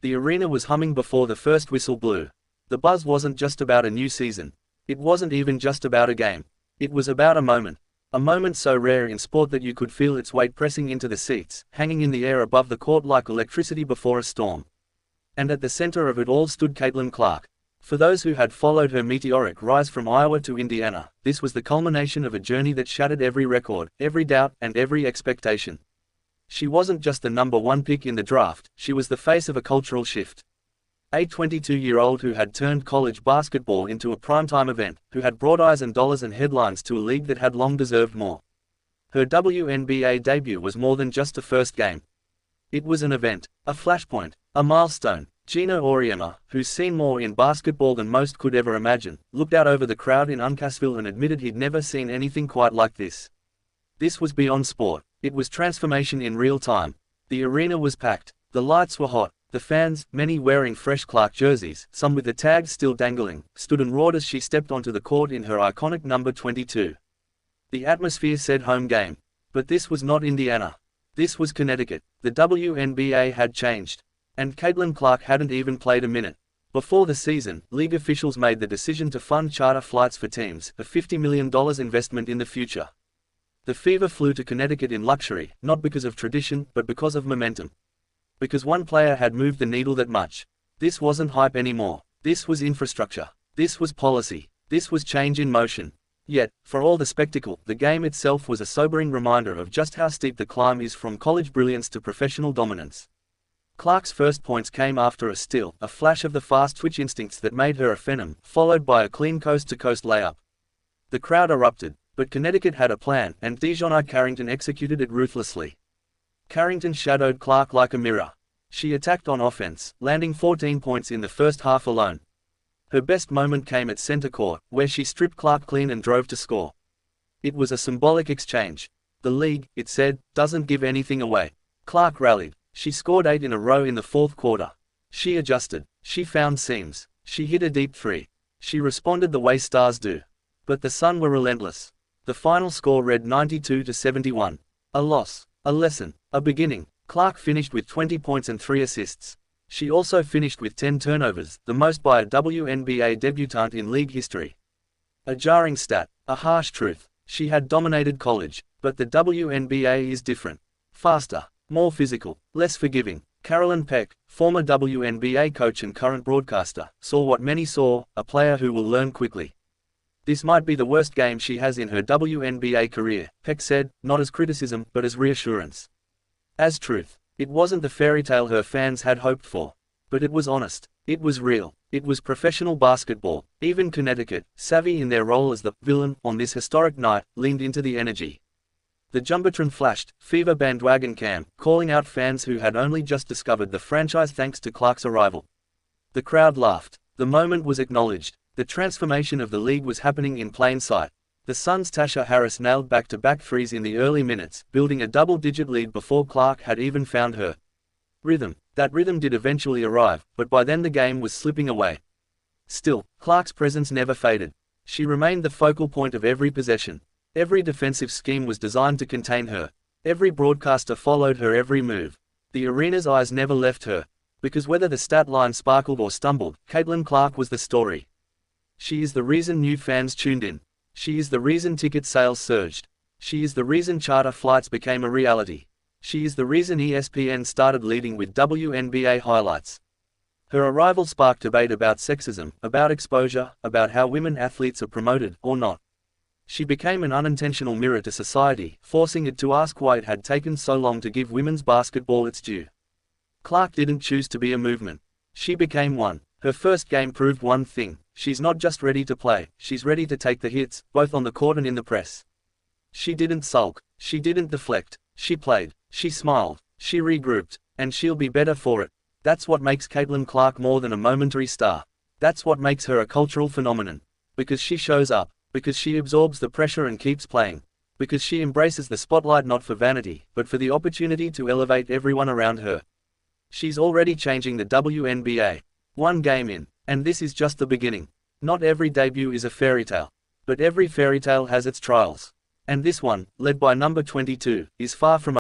The arena was humming before the first whistle blew. The buzz wasn't just about a new season. It wasn't even just about a game. It was about a moment. A moment so rare in sport that you could feel its weight pressing into the seats, hanging in the air above the court like electricity before a storm. And at the center of it all stood Caitlin Clark. For those who had followed her meteoric rise from Iowa to Indiana, this was the culmination of a journey that shattered every record, every doubt, and every expectation. She wasn't just the #1 pick in the draft, she was the face of a cultural shift. A 22-year-old who had turned college basketball into a primetime event, who had brought eyes and dollars and headlines to a league that had long deserved more. Her WNBA debut was more than just a first game. It was an event, a flashpoint, a milestone. Geno Auriemma, who's seen more in basketball than most could ever imagine, looked out over the crowd in Uncasville and admitted he'd never seen anything quite like this. This was beyond sport. It was transformation in real time. The arena was packed. The lights were hot. The fans, many wearing fresh Clark jerseys, some with the tags still dangling, stood and roared as she stepped onto the court in her iconic number 22. The atmosphere said home game. But this was not Indiana. This was Connecticut. The WNBA had changed. And Caitlin Clark hadn't even played a minute. Before the season, league officials made the decision to fund charter flights for teams, a $50 million investment in the future. The Fever flew to Connecticut in luxury, not because of tradition, but because of momentum. Because one player had moved the needle that much. This wasn't hype anymore. This was infrastructure. This was policy. This was change in motion. Yet, for all the spectacle, the game itself was a sobering reminder of just how steep the climb is from college brilliance to professional dominance. Clark's first points came after a steal, a flash of the fast twitch instincts that made her a phenom, followed by a clean coast-to-coast layup. The crowd erupted, but Connecticut had a plan, and Dejon Carrington executed it ruthlessly. Carrington shadowed Clark like a mirror. She attacked on offense, landing 14 points in the first half alone. Her best moment came at center court, where she stripped Clark clean and drove to score. It was a symbolic exchange. The league, it said, doesn't give anything away. Clark rallied. She scored 8 in a row in the fourth quarter. She adjusted. She found seams. She hit a deep three. She responded the way stars do. But the Sun were relentless. The final score read 92-71. A loss. A lesson. A beginning. Clark finished with 20 points and 3 assists. She also finished with 10 turnovers, the most by a WNBA debutant in league history. A jarring stat. A harsh truth. She had dominated college. But the WNBA is different. Faster. More physical, less forgiving. Carolyn Peck, former WNBA coach and current broadcaster, saw what many saw, a player who will learn quickly. This might be the worst game she has in her WNBA career, Peck said, not as criticism, but as reassurance. As truth. It wasn't the fairy tale her fans had hoped for. But it was honest. It was real. It was professional basketball. Even Connecticut, savvy in their role as the villain on this historic night, leaned into the energy. The Jumbotron flashed, Fever bandwagon cam, calling out fans who had only just discovered the franchise thanks to Clark's arrival. The crowd laughed. The moment was acknowledged. The transformation of the league was happening in plain sight. The Suns' Tasha Harris nailed back-to-back threes in the early minutes, building a double-digit lead before Clark had even found her rhythm. That rhythm did eventually arrive, but by then the game was slipping away. Still, Clark's presence never faded. She remained the focal point of every possession. Every defensive scheme was designed to contain her. Every broadcaster followed her every move. The arena's eyes never left her. Because whether the stat line sparkled or stumbled, Caitlin Clark was the story. She is the reason new fans tuned in. She is the reason ticket sales surged. She is the reason charter flights became a reality. She is the reason ESPN started leading with WNBA highlights. Her arrival sparked debate about sexism, about exposure, about how women athletes are promoted, or not. She became an unintentional mirror to society, forcing it to ask why it had taken so long to give women's basketball its due. Clark didn't choose to be a movement. She became one. Her first game proved one thing: she's not just ready to play, she's ready to take the hits, both on the court and in the press. She didn't sulk. She didn't deflect. She played. She smiled. She regrouped. And she'll be better for it. That's what makes Caitlin Clark more than a momentary star. That's what makes her a cultural phenomenon. Because she shows up. Because she absorbs the pressure and keeps playing. Because she embraces the spotlight not for vanity, but for the opportunity to elevate everyone around her. She's already changing the WNBA. One game in. And this is just the beginning. Not every debut is a fairy tale. But every fairy tale has its trials. And this one, led by number 22, is far from